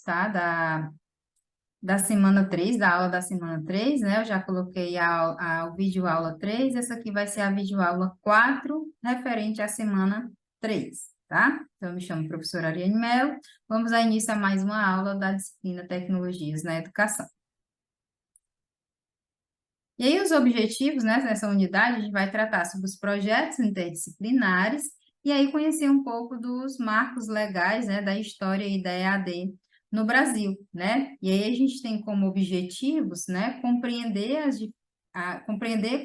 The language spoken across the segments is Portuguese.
tá? Da semana 3, da aula da semana 3, né? Eu já coloquei o vídeo aula 3, essa aqui vai ser a vídeo aula 4, referente à semana 3, tá? Então, eu me chamo professora Ariane Mello, vamos dar início a mais uma aula da disciplina Tecnologias na Educação. E aí, os objetivos, né, nessa unidade, a gente vai tratar sobre os projetos interdisciplinares e aí conhecer um pouco dos marcos legais, né, da história e da EAD no Brasil, né? E aí a gente tem como objetivos, né, compreender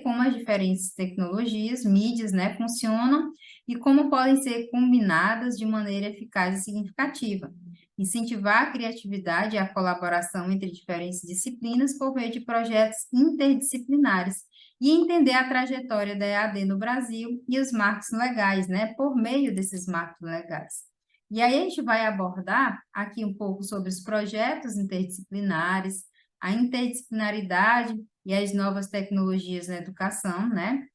como as diferentes tecnologias, mídias, né, funcionam e como podem ser combinadas de maneira eficaz e significativa. Incentivar a criatividade e a colaboração entre diferentes disciplinas por meio de projetos interdisciplinares e entender a trajetória da EAD no Brasil e os marcos legais, né, por meio desses marcos legais. E aí a gente vai abordar aqui um pouco sobre os projetos interdisciplinares, a interdisciplinaridade e as novas tecnologias na educação, né?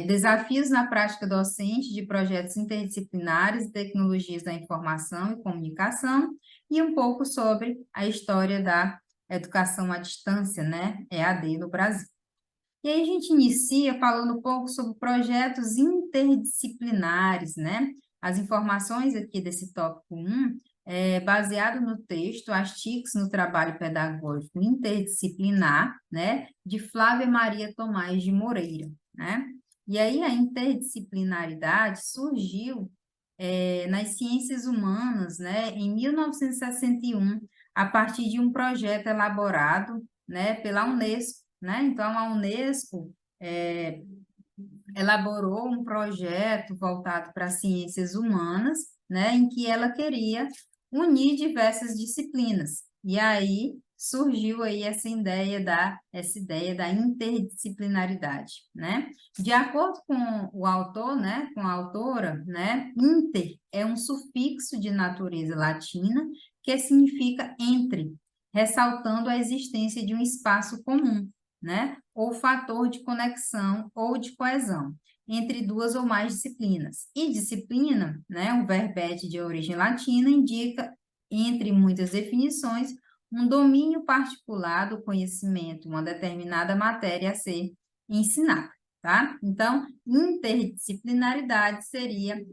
Desafios na prática docente de projetos interdisciplinares e tecnologias da informação e comunicação, e um pouco sobre a história da educação à distância, né, EAD no Brasil. E aí a gente inicia falando um pouco sobre projetos interdisciplinares, né? As informações aqui desse tópico 1 baseado no texto As TICs no Trabalho Pedagógico Interdisciplinar, né? De Flávia Maria Tomás de Moreira, né? E aí a interdisciplinaridade surgiu nas ciências humanas, né? Em 1961, a partir de um projeto elaborado, né? Pela Unesco, né? Então, a Unesco elaborou um projeto voltado para as ciências humanas, né, em que ela queria unir diversas disciplinas. E aí surgiu aí essa ideia da interdisciplinaridade, né? De acordo com o autor, né, com a autora, né, inter é um sufixo de natureza latina que significa entre, ressaltando a existência de um espaço comum, né? Ou fator de conexão ou de coesão entre duas ou mais disciplinas. E disciplina, né, um verbete de origem latina, indica, entre muitas definições, um domínio particular do conhecimento, uma determinada matéria a ser ensinada, tá? Então, interdisciplinaridade seria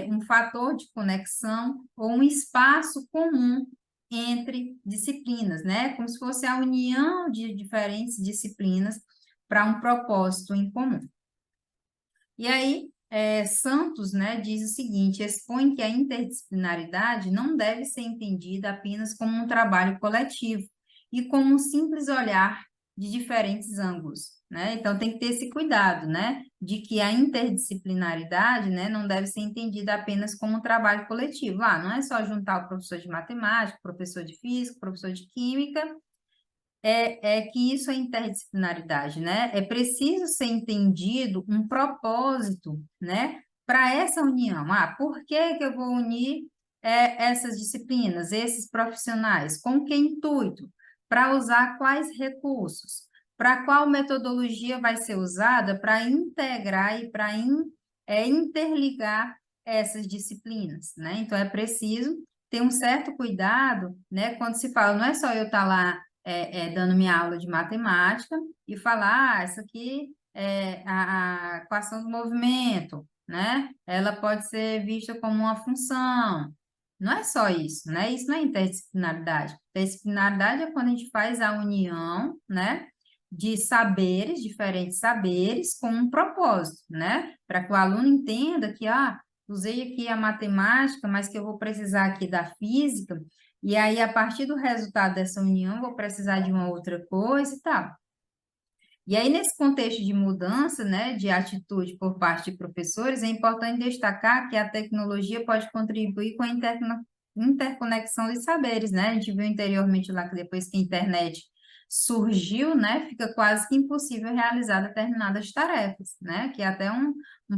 um fator de conexão ou um espaço comum entre disciplinas, né? Como se fosse a união de diferentes disciplinas para um propósito em comum. E aí, Santos, né, diz o seguinte, expõe que a interdisciplinaridade não deve ser entendida apenas como um trabalho coletivo e como um simples olhar de diferentes ângulos, né? Então, tem que ter esse cuidado, né, de que a interdisciplinaridade, né, não deve ser entendida apenas como um trabalho coletivo. Ah, não é só juntar o professor de matemática, o professor de física, o professor de química, que isso é interdisciplinaridade, né? É preciso ser entendido um propósito, né, para essa união. Ah, por que que eu vou unir essas disciplinas, esses profissionais? Com que intuito? Para usar quais recursos? Para qual metodologia vai ser usada para integrar e para interligar essas disciplinas, né? Então, é preciso ter um certo cuidado, né, quando se fala, não é só eu estar lá dando minha aula de matemática e falar, isso aqui é a equação do movimento, né? Ela pode ser vista como uma função. Não é só isso, né? Isso não é interdisciplinaridade. Interdisciplinaridade é quando a gente faz a união, né, de saberes, diferentes saberes, com um propósito, né? Para que o aluno entenda que, usei aqui a matemática, mas que eu vou precisar aqui da física, e aí, a partir do resultado dessa união, vou precisar de uma outra coisa e tal. E aí, nesse contexto de mudança, né, de atitude por parte de professores, é importante destacar que a tecnologia pode contribuir com a interconexão de saberes, né? A gente viu anteriormente lá que depois que a internet surgiu, né, fica quase que impossível realizar determinadas tarefas, né? Que é até um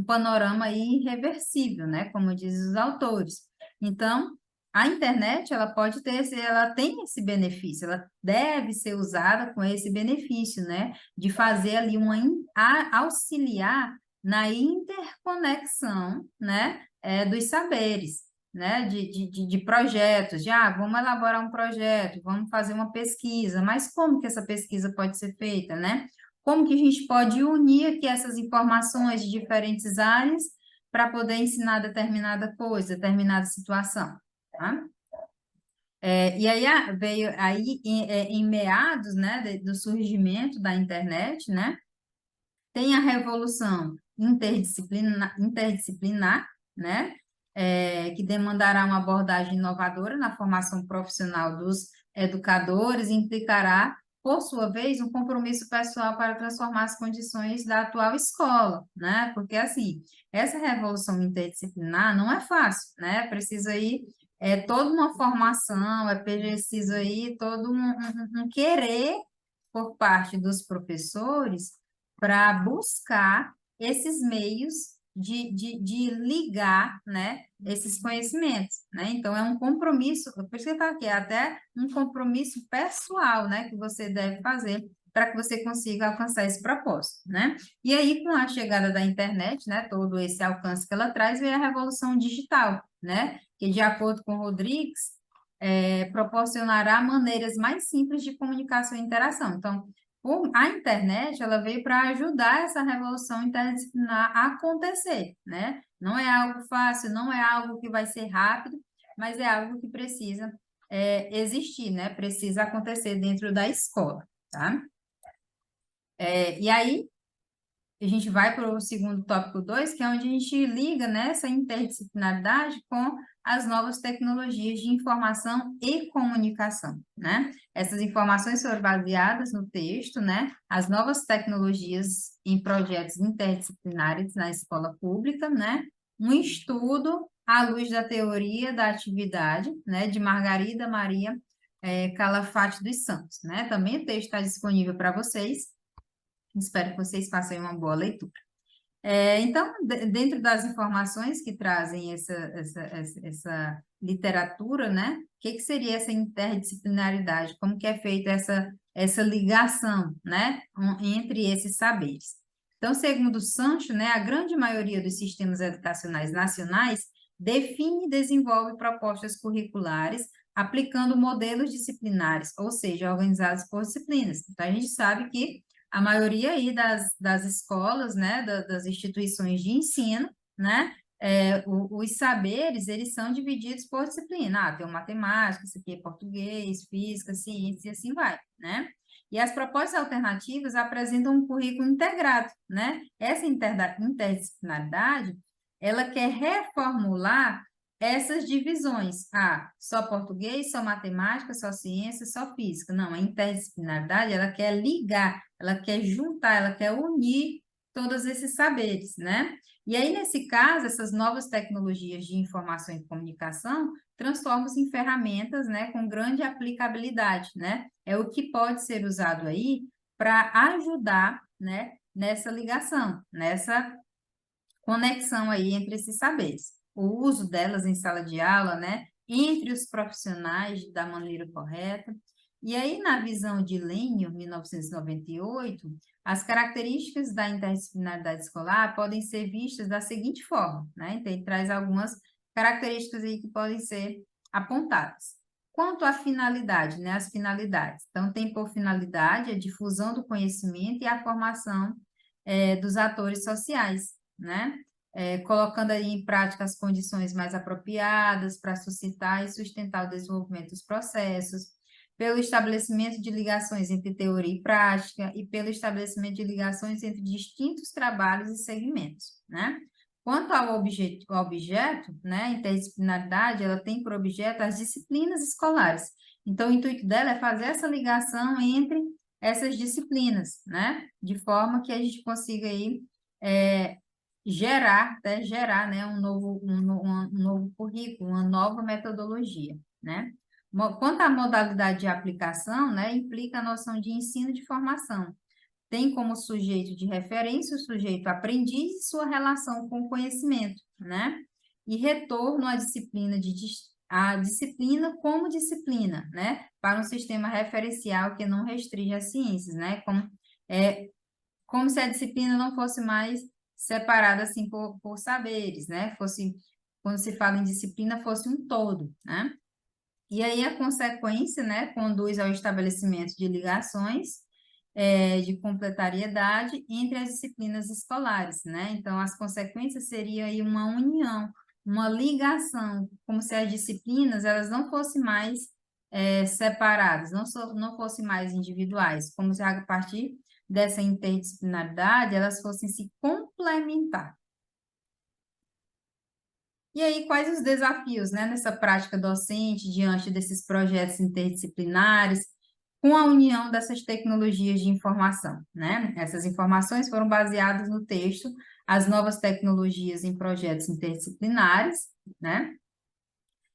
panorama aí irreversível, né? Como dizem os autores. Então, a internet, ela tem esse benefício, ela deve ser usada com esse benefício, né? De fazer ali auxiliar na interconexão, né? Dos saberes. né, de projetos, vamos elaborar um projeto, vamos fazer uma pesquisa, mas como que essa pesquisa pode ser feita, né? Como que a gente pode unir aqui essas informações de diferentes áreas para poder ensinar determinada coisa, determinada situação, tá? E aí veio aí em meados, né, do surgimento da internet, né? Tem a revolução interdisciplinar, né? Que demandará uma abordagem inovadora na formação profissional dos educadores e implicará, por sua vez, um compromisso pessoal para transformar as condições da atual escola, né? Porque, assim, essa revolução interdisciplinar não é fácil, né? Precisa aí toda uma formação, preciso aí todo um querer por parte dos professores para buscar esses meios de ligar, né, esses conhecimentos, né? Então, é um compromisso, por isso que eu falo aqui, é até um compromisso pessoal, né, que você deve fazer para que você consiga alcançar esse propósito, né? E aí, com a chegada da internet, né, todo esse alcance que ela traz, vem a revolução digital, né? Que, de acordo com Rodrigues, proporcionará maneiras mais simples de comunicação e interação. Então, a internet, ela veio para ajudar essa revolução interdisciplinar a acontecer, né? Não é algo fácil, não é algo que vai ser rápido, mas é algo que precisa existir, né? Precisa acontecer dentro da escola, tá? E aí, a gente vai para o segundo tópico 2, que é onde a gente liga, né, essa interdisciplinaridade com as novas tecnologias de informação e comunicação, né? Essas informações foram baseadas no texto, né? As novas tecnologias em projetos interdisciplinares na escola pública, né? Um estudo à luz da teoria da atividade, né? De Margarida Maria Calafate dos Santos, né? Também o texto está disponível para vocês. Espero que vocês façam uma boa leitura. Então, dentro das informações que trazem essa literatura, né? O que seria essa interdisciplinaridade? Como que é feita essa ligação, né? Entre esses saberes? Então, segundo Sancho, né? A grande maioria dos sistemas educacionais nacionais define e desenvolve propostas curriculares aplicando modelos disciplinares, ou seja, organizados por disciplinas. Então, a gente sabe que a maioria aí das escolas, né, das instituições de ensino, né, os saberes, eles são divididos por disciplina. Tem o matemática, isso aqui é português, física, ciência, e assim vai, né? E as propostas alternativas apresentam um currículo integrado, né? Essa interdisciplinaridade, ela quer reformular essas divisões. Só português, só matemática, só ciência, só física. Não, a interdisciplinaridade, ela quer ligar, ela quer juntar, ela quer unir todos esses saberes, né? E aí, nesse caso, essas novas tecnologias de informação e comunicação transformam-se em ferramentas, né, com grande aplicabilidade, né? É o que pode ser usado aí para ajudar, né, nessa ligação, nessa conexão aí entre esses saberes. O uso delas em sala de aula, né, entre os profissionais da maneira correta. E aí, na visão de Lênio, 1998, as características da interdisciplinaridade escolar podem ser vistas da seguinte forma, né? Então, ele traz algumas características aí que podem ser apontadas. Quanto à finalidade, né? As finalidades. Então, tem por finalidade a difusão do conhecimento e a formação dos atores sociais, né? Colocando aí em prática as condições mais apropriadas para suscitar e sustentar o desenvolvimento dos processos, pelo estabelecimento de ligações entre teoria e prática e pelo estabelecimento de ligações entre distintos trabalhos e segmentos, né? Quanto ao objeto, né, a interdisciplinaridade, ela tem por objeto as disciplinas escolares. Então, o intuito dela é fazer essa ligação entre essas disciplinas, né? De forma que a gente consiga aí gerar, né, um novo currículo, uma nova metodologia, né? Quanto à modalidade de aplicação, né, implica a noção de ensino de formação. Tem como sujeito de referência o sujeito aprendiz e sua relação com o conhecimento, né? E retorno à disciplina como disciplina, né? Para um sistema referencial que não restringe as ciências, né? Como se a disciplina não fosse mais separada assim por saberes, né? Fosse quando se fala em disciplina, fosse um todo, né? E aí a consequência, né, conduz ao estabelecimento de ligações de completariedade entre as disciplinas escolares, né? Então, as consequências seriam aí uma união, uma ligação, como se as disciplinas elas não fossem mais separadas, não fossem mais individuais, como se a partir dessa interdisciplinaridade elas fossem se complementar. E aí, quais os desafios, né, nessa prática docente, diante desses projetos interdisciplinares, com a união dessas tecnologias de informação, né? Essas informações foram baseadas no texto As Novas Tecnologias em Projetos Interdisciplinares, né?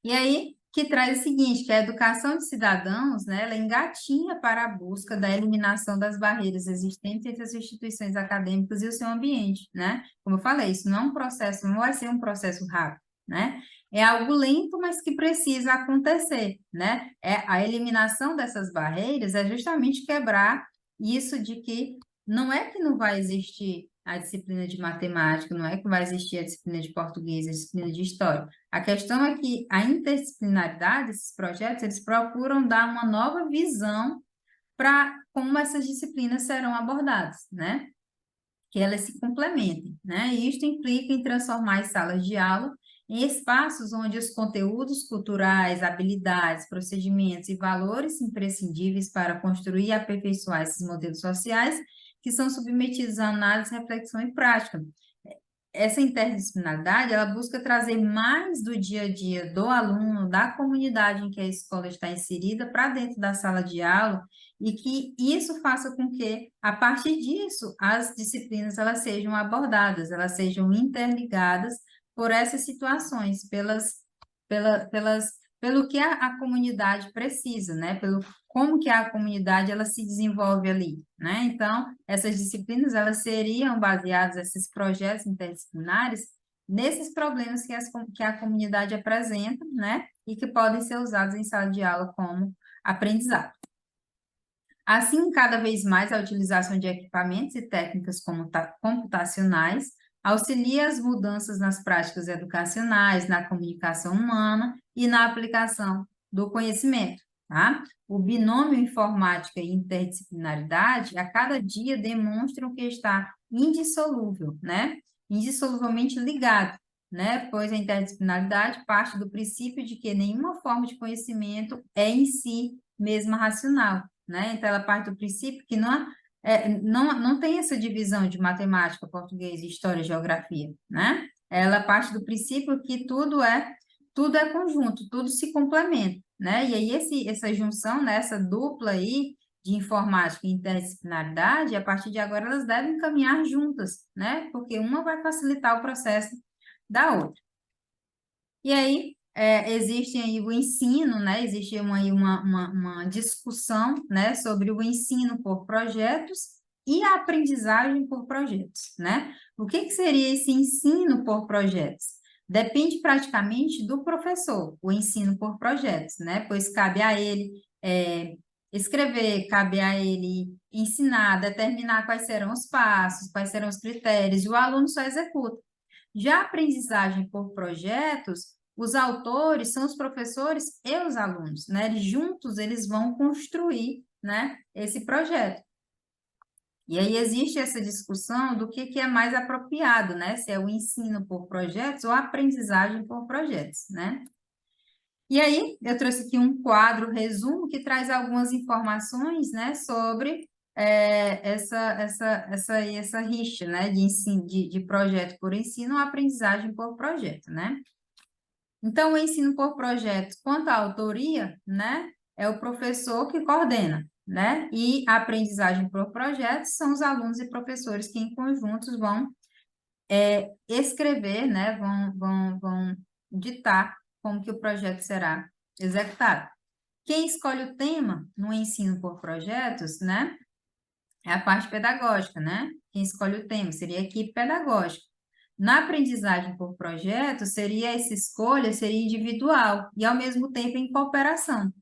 E aí, que traz o seguinte, que a educação de cidadãos, né, ela engatinha para a busca da eliminação das barreiras existentes entre as instituições acadêmicas e o seu ambiente, né? Como eu falei, isso não é um processo, não vai ser um processo rápido, né? É algo lento, mas que precisa acontecer, né? A eliminação dessas barreiras é justamente quebrar isso de que não é que não vai existir a disciplina de matemática, não é que vai existir a disciplina de português, a disciplina de história. A questão é que a interdisciplinaridade desses projetos, eles procuram dar uma nova visão para como essas disciplinas serão abordadas, né? Que elas se complementem, né? E isto implica em transformar as salas de aula em espaços onde os conteúdos culturais, habilidades, procedimentos e valores imprescindíveis para construir e aperfeiçoar esses modelos sociais que são submetidos a análise, reflexão e prática. Essa interdisciplinaridade, ela busca trazer mais do dia a dia do aluno, da comunidade em que a escola está inserida, para dentro da sala de aula, e que isso faça com que, a partir disso, as disciplinas elas sejam abordadas, elas sejam interligadas por essas situações, pelo que a comunidade precisa, né? Pelo como que a comunidade ela se desenvolve ali, né? Então, essas disciplinas elas seriam baseadas, esses projetos interdisciplinares, nesses problemas que a comunidade apresenta, né? E que podem ser usados em sala de aula como aprendizado. Assim, cada vez mais a utilização de equipamentos e técnicas computacionais auxilia as mudanças nas práticas educacionais, na comunicação humana e na aplicação do conhecimento, tá? O binômio informática e interdisciplinaridade, a cada dia demonstram que está indissolúvel, né? Indissoluvelmente ligado, né? Pois a interdisciplinaridade parte do princípio de que nenhuma forma de conhecimento é em si mesma racional, né? Então, ela parte do princípio que não tem essa divisão de matemática, português, história, geografia, né? Ela parte do princípio que tudo é conjunto, tudo se complementa, né? E aí, essa junção, né, essa dupla aí de informática e interdisciplinaridade, a partir de agora, elas devem caminhar juntas, né? Porque uma vai facilitar o processo da outra. E aí, existe aí o ensino, né? Existe uma discussão, né, sobre o ensino por projetos e a aprendizagem por projetos, né? O que seria esse ensino por projetos? Depende praticamente do professor, o ensino por projetos, né? Pois cabe a ele escrever, cabe a ele ensinar, determinar quais serão os passos, quais serão os critérios, e o aluno só executa. Já a aprendizagem por projetos, os autores são os professores e os alunos, né? Juntos eles vão construir, né, esse projeto. E aí existe essa discussão do que é mais apropriado, né? Se é o ensino por projetos ou a aprendizagem por projetos, né? E aí eu trouxe aqui um quadro resumo que traz algumas informações, né, sobre essa rixa, né, de ensino, de projeto por ensino ou aprendizagem por projeto, né? Então, o ensino por projeto, quanto à autoria, né, é o professor que coordena, né? E a aprendizagem por projetos são os alunos e professores que, em conjuntos, vão escrever, né? Vão ditar como que o projeto será executado. Quem escolhe o tema no ensino por projetos, né? É a parte pedagógica, né? Quem escolhe o tema seria a equipe pedagógica. Na aprendizagem por projeto, essa escolha seria individual e, ao mesmo tempo, em cooperação.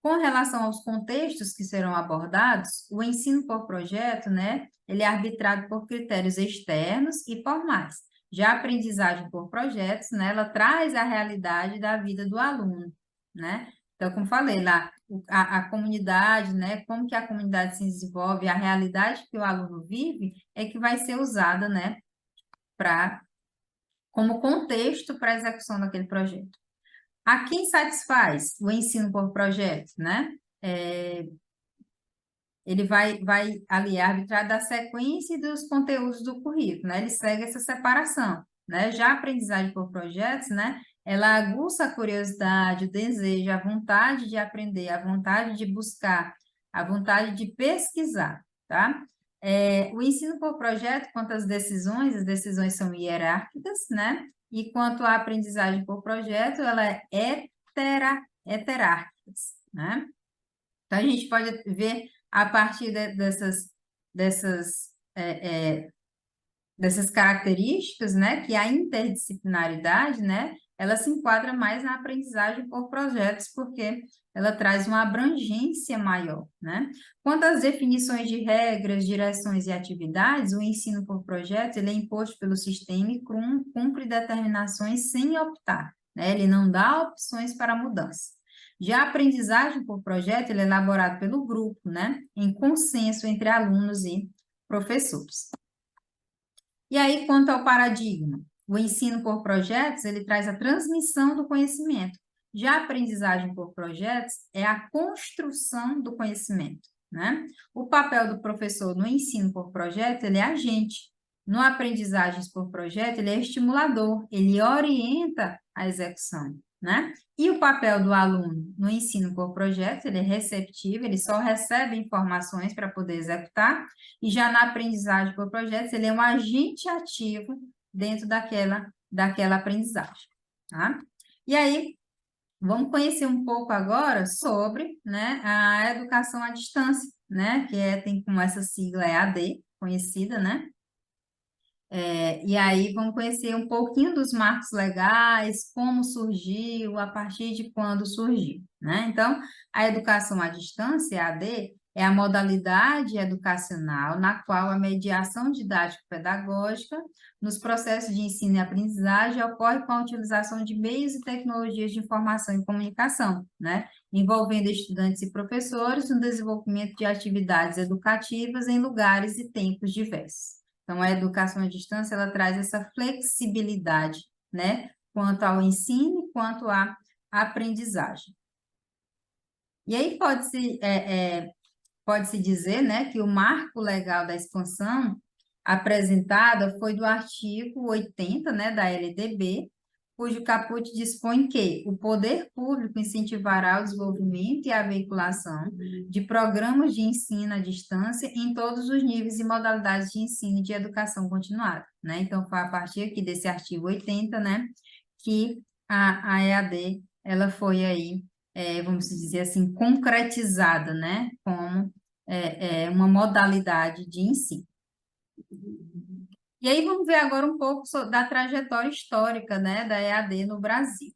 Com relação aos contextos que serão abordados, o ensino por projeto, né, ele é arbitrado por critérios externos e formais. Já a aprendizagem por projetos, né, ela traz a realidade da vida do aluno, né? Então, como falei lá, a comunidade, né, como que a comunidade se desenvolve, a realidade que o aluno vive é que vai ser usada, né, como contexto para a execução daquele projeto. A quem satisfaz o ensino por projeto, né? Ele vai ali arbitrar da sequência e dos conteúdos do currículo, né? Ele segue essa separação, né? Já a aprendizagem por projetos, né? Ela aguça a curiosidade, o desejo, a vontade de aprender, a vontade de buscar, a vontade de pesquisar, tá? O ensino por projeto, quanto às decisões, as decisões são hierárquicas, né? E quanto à aprendizagem por projeto, ela é heterárquicas, né? Então, a gente pode ver a partir dessas, dessas características, né, que a interdisciplinaridade, né, ela se enquadra mais na aprendizagem por projetos, porque ela traz uma abrangência maior, né? Quanto às definições de regras, direções e atividades, o ensino por projetos, ele é imposto pelo sistema e cumpre determinações sem optar, né? Ele não dá opções para mudança. Já a aprendizagem por projeto, ele é elaborado pelo grupo, né? Em consenso entre alunos e professores. E aí, quanto ao paradigma, o ensino por projetos, ele traz a transmissão do conhecimento. Já a aprendizagem por projetos é a construção do conhecimento, né? O papel do professor no ensino por projeto, ele é agente. No aprendizagens por projeto, ele é estimulador, ele orienta a execução, né? E o papel do aluno no ensino por projeto, ele é receptivo, ele só recebe informações para poder executar, e já na aprendizagem por projetos, ele é um agente ativo dentro daquela aprendizagem, tá? E aí, vamos conhecer um pouco agora sobre, né, a educação à distância, né, tem como essa sigla EAD, conhecida, né? E aí vamos conhecer um pouquinho dos marcos legais, como surgiu, a partir de quando surgiu, né? Então, a educação à distância, EAD, é a modalidade educacional na qual a mediação didático-pedagógica nos processos de ensino e aprendizagem ocorre com a utilização de meios e tecnologias de informação e comunicação, né? Envolvendo estudantes e professores no desenvolvimento de atividades educativas em lugares e tempos diversos. Então, a educação à distância, ela traz essa flexibilidade, né? Quanto ao ensino e quanto à aprendizagem. E aí pode-se dizer, né, que o marco legal da expansão apresentada foi do artigo 80, né, da LDB, cujo caput dispõe que o poder público incentivará o desenvolvimento e a veiculação de programas de ensino à distância em todos os níveis e modalidades de ensino e de educação continuada, né? Então, foi a partir aqui desse artigo 80, né, que a EAD, ela foi aí, vamos dizer assim, concretizada, né, como uma modalidade de ensino. E aí vamos ver agora um pouco da trajetória histórica, né, da EAD no Brasil.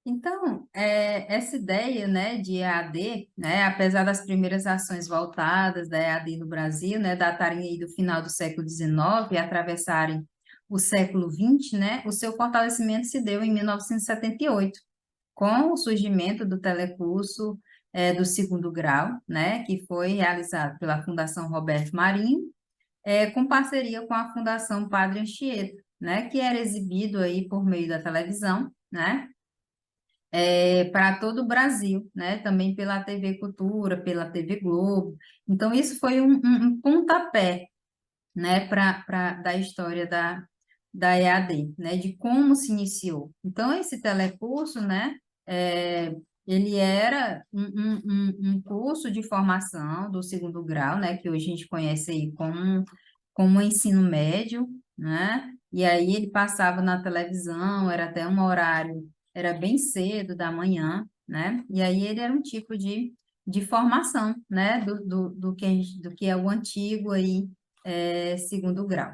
Então, essa ideia, né, de EAD, né, apesar das primeiras ações voltadas da EAD no Brasil, né, datarem aí do final do século XIX e atravessarem o século XX, né, o seu fortalecimento se deu em 1978, com o surgimento do telecurso do segundo grau, né, que foi realizado pela Fundação Roberto Marinho, com parceria com a Fundação Padre Anchieta, né, que era exibido aí por meio da televisão, né, para todo o Brasil, né, também pela TV Cultura, pela TV Globo. Então, isso foi um pontapé, né, da história da EAD, né, de como se iniciou. Então, esse telecurso, né, ele era um curso de formação do segundo grau, né, que hoje a gente conhece aí como ensino médio, né, e aí ele passava na televisão, era até um horário, era bem cedo da manhã, né, e aí ele era um tipo de formação, né, do que é o antigo aí, segundo grau,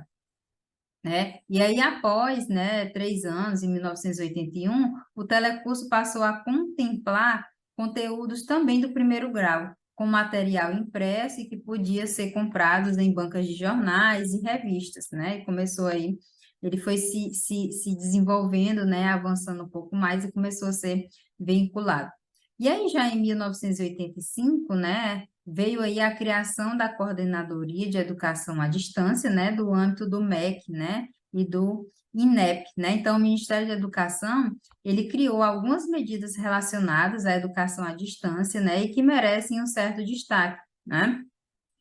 né? E aí, após, né, 3 anos, em 1981, o telecurso passou a contemplar conteúdos também do primeiro grau, com material impresso e que podia ser comprados em bancas de jornais e revistas, né? E começou aí, ele foi se desenvolvendo, né? Avançando um pouco mais e começou a ser vinculado. E aí, já em 1985, né? Veio aí a criação da Coordenadoria de Educação à Distância, né? Do âmbito do MEC, né? E do INEP, né? Então, o Ministério da Educação ele criou algumas medidas relacionadas à educação à distância, né, e que merecem um certo destaque, né?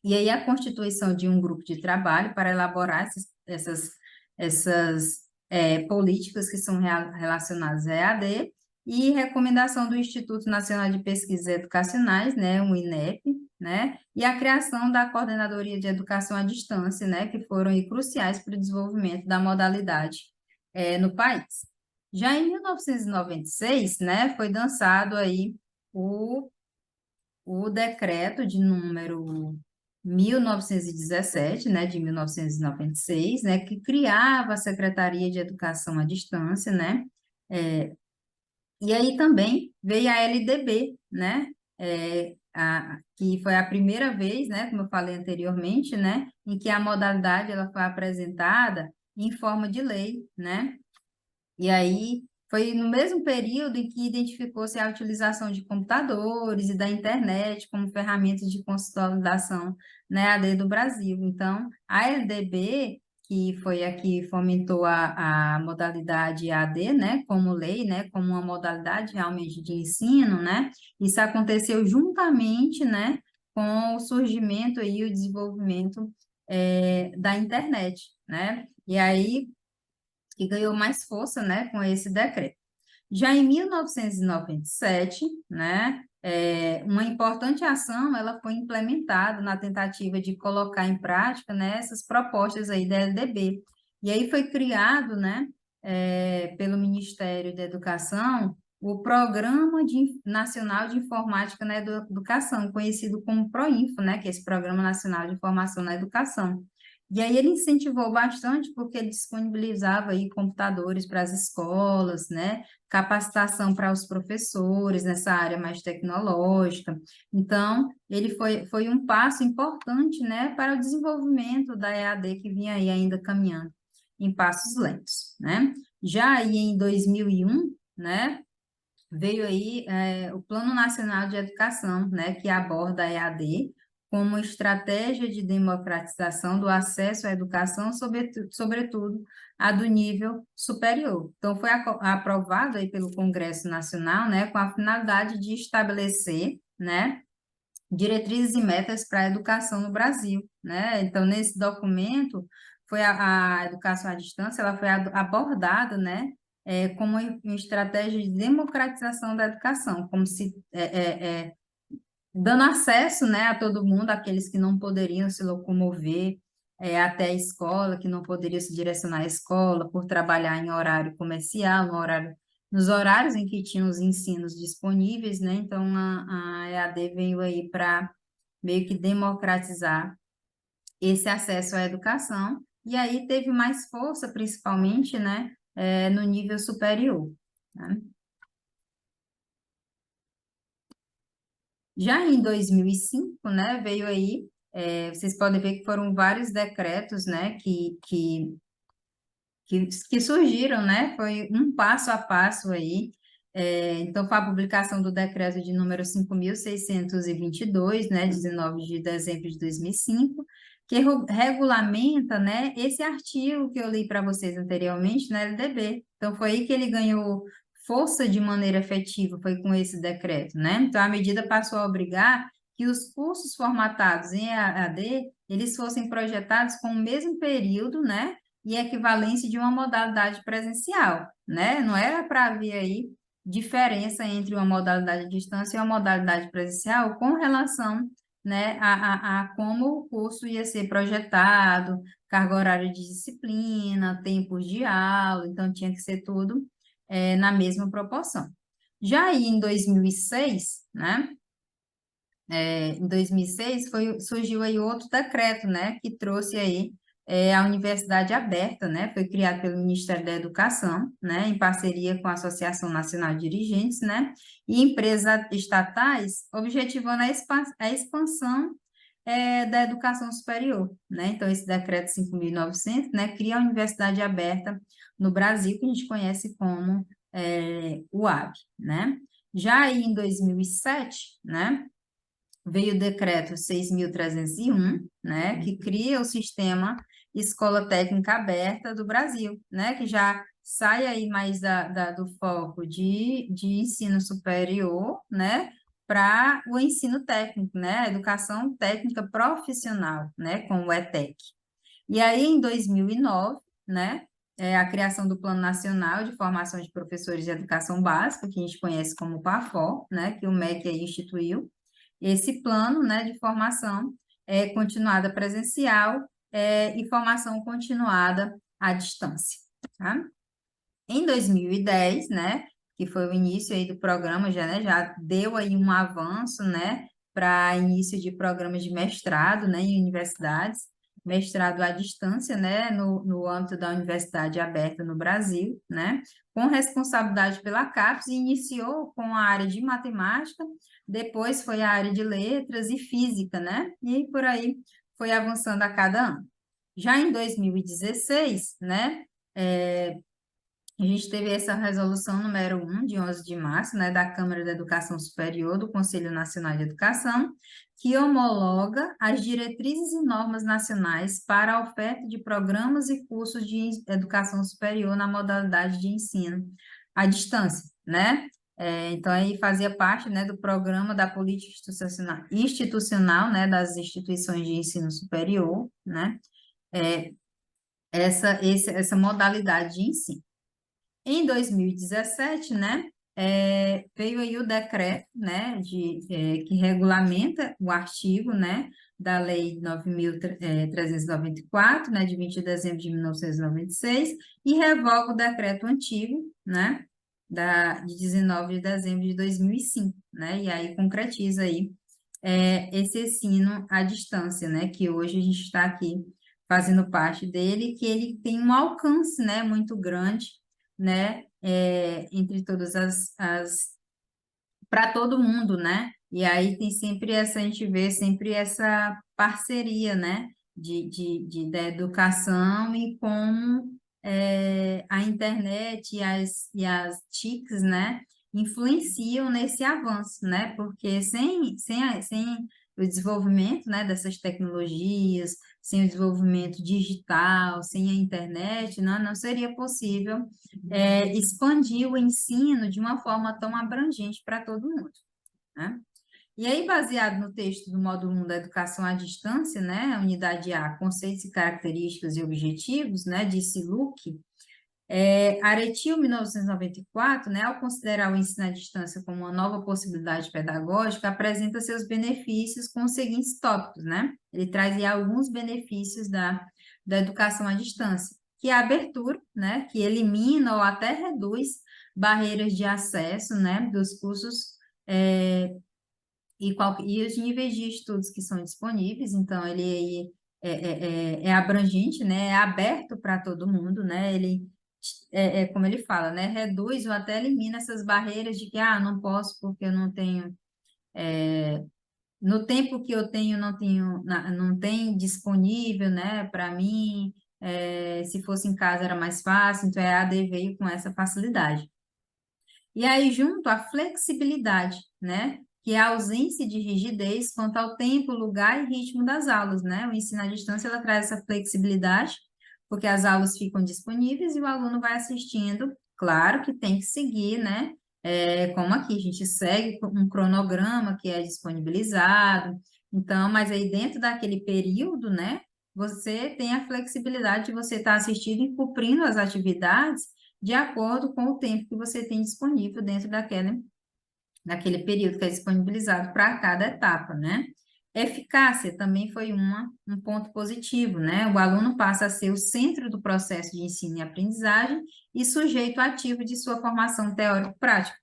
E aí a constituição de um grupo de trabalho para elaborar essas políticas que são relacionadas à EAD e recomendação do Instituto Nacional de Pesquisas Educacionais, né, o INEP, né, e a criação da Coordenadoria de Educação à Distância, né, que foram aí cruciais para o desenvolvimento da modalidade no país. Já em 1996, né, foi lançado aí o, o decreto de número 1917, né, de 1996, né, que criava a Secretaria de Educação à Distância, né, e aí também veio a LDB, né, que foi a primeira vez, né, como eu falei anteriormente, né, em que a modalidade ela foi apresentada em forma de lei, né, e aí foi no mesmo período em que identificou-se a utilização de computadores e da internet como ferramentas de consolidação na EAD do Brasil. Então, a LDB, que foi a que fomentou a modalidade EAD, né, como lei, né, como uma modalidade realmente de ensino, né, isso aconteceu juntamente, né, com o surgimento e o desenvolvimento da internet, né, e aí que ganhou mais força, né, com esse decreto. Já em 1997, né, uma importante ação ela foi implementada na tentativa de colocar em prática, né, essas propostas aí da LDB. E aí foi criado, né, pelo Ministério da Educação, o Programa Nacional de Informática na Educação, conhecido como PROINFO, né, que é esse Programa Nacional de Informação na Educação. E aí ele incentivou bastante porque ele disponibilizava aí computadores para as escolas, né, capacitação para os professores nessa área mais tecnológica. Então, ele foi um passo importante, né, para o desenvolvimento da EAD que vinha aí ainda caminhando em passos lentos, né? Já aí em 2001, né, veio aí o Plano Nacional de Educação, né, que aborda a EAD como estratégia de democratização do acesso à educação, sobretudo a do nível superior. Então, foi aprovado aí pelo Congresso Nacional, né, com a finalidade de estabelecer, né, diretrizes e metas para a educação no Brasil, né? Então, nesse documento, foi a educação à distância, ela foi abordada, né, como uma estratégia de democratização da educação, como se dando acesso, né, a todo mundo, aqueles que não poderiam se locomover até a escola, que não poderiam se direcionar à escola por trabalhar em horário comercial, nos horários em que tinham os ensinos disponíveis, né? Então, a EAD veio aí para meio que democratizar esse acesso à educação, e aí teve mais força, principalmente, né, no nível superior, né? Já em 2005, né, veio aí, vocês podem ver que foram vários decretos, né, que surgiram, né, foi um passo a passo aí, então foi a publicação do decreto de número 5.622, né, 19 de dezembro de 2005, que regulamenta, né, esse artigo que eu li para vocês anteriormente na LDB. Então foi aí que ele ganhou força de maneira efetiva, foi com esse decreto, né? Então a medida passou a obrigar que os cursos formatados em EAD, eles fossem projetados com o mesmo período, né, e equivalência de uma modalidade presencial, né? Não era para haver aí diferença entre uma modalidade de distância e uma modalidade presencial com relação, né, a como o curso ia ser projetado, carga horária de disciplina, tempos de aula, então tinha que ser tudo na mesma proporção. Já aí em 2006, né, em 2006 surgiu aí outro decreto, né, que trouxe aí é a Universidade Aberta, né? Foi criada pelo Ministério da Educação, né? Em parceria com a Associação Nacional de Dirigentes, né? E empresas estatais, objetivando a expansão da educação superior, né? Então, esse decreto 5.900, né? Cria a Universidade Aberta no Brasil, que a gente conhece como UAB, né? Já aí em 2007, né? Veio o decreto 6.301, né, que cria o sistema Escola Técnica Aberta do Brasil, né, que já sai aí mais do foco de ensino superior, né, para o ensino técnico, né, a educação técnica profissional, né, com o ETEC. E aí, em 2009, né, a criação do Plano Nacional de Formação de Professores de Educação Básica, que a gente conhece como PAFO, né, que o MEC aí instituiu, esse plano, né, de formação continuada presencial e formação continuada à distância, tá? Em 2010, né, que foi o início aí do programa, já deu aí um avanço, né, para início de programas de mestrado, né, em universidades, mestrado à distância, né, no âmbito da Universidade Aberta no Brasil, né, com responsabilidade pela CAPES, e iniciou com a área de matemática, depois foi a área de letras e física, né, e por aí foi avançando a cada ano. Já em 2016, né, a gente teve essa resolução número 1, de 11 de março, né, da Câmara da Educação Superior, do Conselho Nacional de Educação, que homologa as diretrizes e normas nacionais para a oferta de programas e cursos de educação superior na modalidade de ensino à distância, né? Então, aí fazia parte, né, do programa da política institucional, né, das instituições de ensino superior, né? Essa modalidade de ensino. Em 2017, né, veio aí o decreto, né, que regulamenta o artigo, né, da Lei 9.394, né, de 20 de dezembro de 1996, e revoga o decreto antigo, né, de 19 de dezembro de 2005, né, e aí concretiza aí esse ensino à distância, né, que hoje a gente está aqui fazendo parte dele, que ele tem um alcance, né, muito grande, né, entre todas para todo mundo, né? E aí tem sempre essa, a gente vê sempre essa parceria, né, da educação e como a internet e as TICs, né, influenciam nesse avanço, né? Porque sem o desenvolvimento, né, dessas tecnologias, sem o desenvolvimento digital, sem a internet, não seria possível expandir o ensino de uma forma tão abrangente para todo mundo, né? E aí, baseado no texto do módulo 1 da Educação à Distância, né, unidade A, conceitos e características e objetivos, né, disse Luque, Aretil, 1994, né, ao considerar o ensino à distância como uma nova possibilidade pedagógica, apresenta seus benefícios com os seguintes tópicos, né? Ele traz aí alguns benefícios da educação à distância, que é a abertura, né, que elimina ou até reduz barreiras de acesso, né, dos cursos e os níveis de estudos que são disponíveis, então ele é abrangente, né, é aberto para todo mundo, né, ele como ele fala, né, reduz ou até elimina essas barreiras de que, não posso porque eu não tenho, no tempo que eu tenho, não tem disponível, né, para mim, se fosse em casa era mais fácil, então a AD veio com essa facilidade. E aí, junto à flexibilidade, né, que é a ausência de rigidez quanto ao tempo, lugar e ritmo das aulas, né, o ensino à distância, ela traz essa flexibilidade, porque as aulas ficam disponíveis e o aluno vai assistindo, claro que tem que seguir, né, como aqui, a gente segue um cronograma que é disponibilizado, então, mas aí dentro daquele período, né, você tem a flexibilidade de você estar assistindo e cumprindo as atividades de acordo com o tempo que você tem disponível dentro daquele período que é disponibilizado para cada etapa, né? Eficácia também foi um ponto positivo, né? O aluno passa a ser o centro do processo de ensino e aprendizagem e sujeito ativo de sua formação teórico-prática,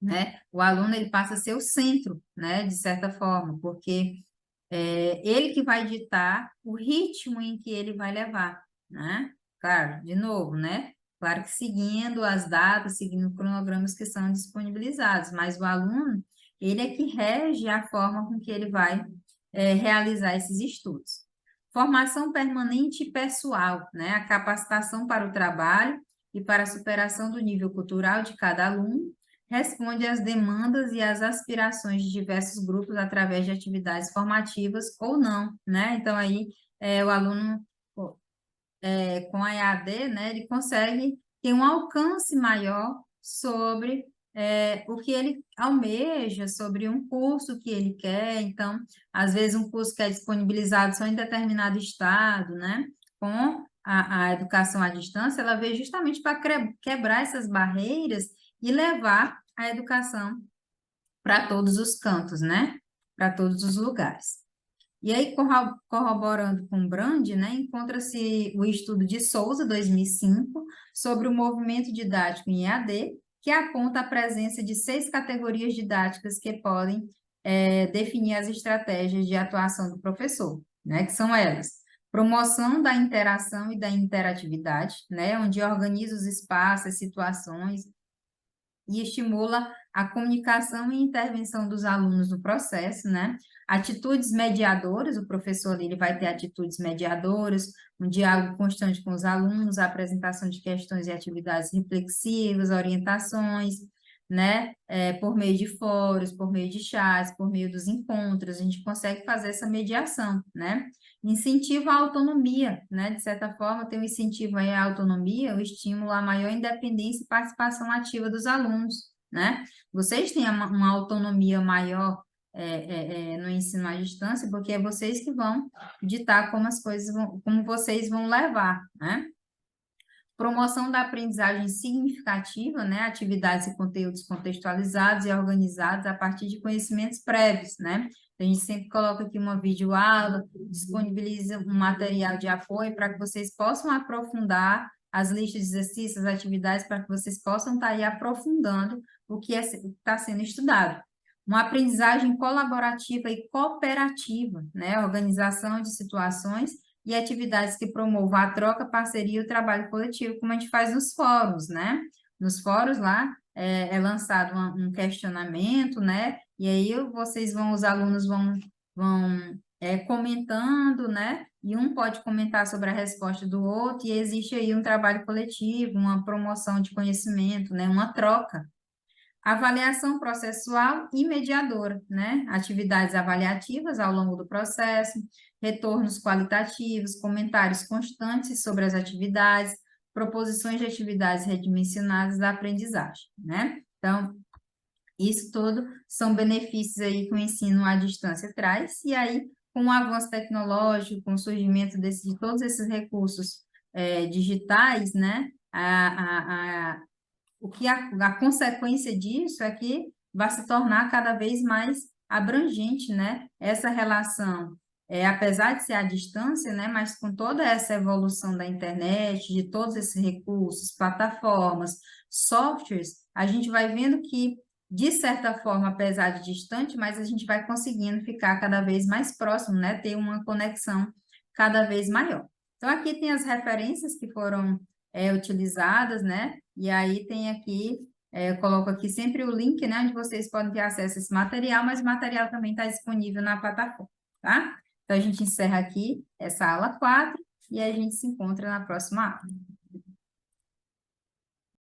né? O aluno, ele passa a ser o centro, né? De certa forma, porque ele que vai ditar o ritmo em que ele vai levar, né? Claro, de novo, né? Claro que seguindo as datas, seguindo cronogramas que são disponibilizados, mas o aluno, ele é que rege a forma com que ele vai realizar esses estudos. Formação permanente e pessoal, né? A capacitação para o trabalho e para a superação do nível cultural de cada aluno, responde às demandas e às aspirações de diversos grupos através de atividades formativas ou não, né? Então, aí, o aluno, com a EAD, né, ele consegue ter um alcance maior sobre o que ele almeja, sobre um curso que ele quer. Então, às vezes, um curso que é disponibilizado só em determinado estado, né? Com a educação à distância, ela veio justamente para quebrar essas barreiras e levar a educação para todos os cantos, né? Para todos os lugares. E aí, corroborando com o Brand, né, encontra-se o estudo de Souza, 2005, sobre o movimento didático em EAD, que aponta a presença de 6 categorias didáticas que podem definir as estratégias de atuação do professor, né, que são elas: promoção da interação e da interatividade, né, onde organiza os espaços, as situações, e estimula a comunicação e intervenção dos alunos no processo, né? Atitudes mediadoras, o professor ali, ele vai ter atitudes mediadoras, um diálogo constante com os alunos, a apresentação de questões e atividades reflexivas, orientações, né? Por meio de fóruns, por meio de chats, por meio dos encontros, a gente consegue fazer essa mediação, né? Incentivo à autonomia, né? De certa forma, tem um incentivo aí à autonomia, o estímulo à maior independência e participação ativa dos alunos, né? Vocês têm uma autonomia maior no ensino à distância, porque é vocês que vão ditar como as coisas vão, como vocês vão levar, né? Promoção da aprendizagem significativa, né? Atividades e conteúdos contextualizados e organizados a partir de conhecimentos prévios, né? A gente sempre coloca aqui uma videoaula, disponibiliza um material de apoio para que vocês possam aprofundar as listas de exercícios, as atividades, para que vocês possam estar aí aprofundando o que está sendo estudado. Uma aprendizagem colaborativa e cooperativa, né? Organização de situações e atividades que promovam a troca, parceria e o trabalho coletivo, como a gente faz nos fóruns, né? Nos fóruns lá é lançado um questionamento, né? E aí os alunos vão comentando, né? E um pode comentar sobre a resposta do outro, e existe aí um trabalho coletivo, uma promoção de conhecimento, né? Uma troca. Avaliação processual e mediadora, né? Atividades avaliativas ao longo do processo, retornos qualitativos, comentários constantes sobre as atividades, proposições de atividades redimensionadas da aprendizagem, né? Então, isso tudo são benefícios aí que o ensino à distância traz, e aí, com o avanço tecnológico, com o surgimento de todos esses recursos digitais, né? A consequência disso é que vai se tornar cada vez mais abrangente, né? Essa relação, apesar de ser à distância, né? Mas com toda essa evolução da internet, de todos esses recursos, plataformas, softwares, a gente vai vendo que, de certa forma, apesar de distante, mas a gente vai conseguindo ficar cada vez mais próximo, né? Ter uma conexão cada vez maior. Então, aqui tem as referências que foram utilizadas, né? E aí tem aqui, eu coloco aqui sempre o link, né? Onde vocês podem ter acesso a esse material, mas o material também está disponível na plataforma, tá? Então, a gente encerra aqui essa aula 4 e a gente se encontra na próxima aula.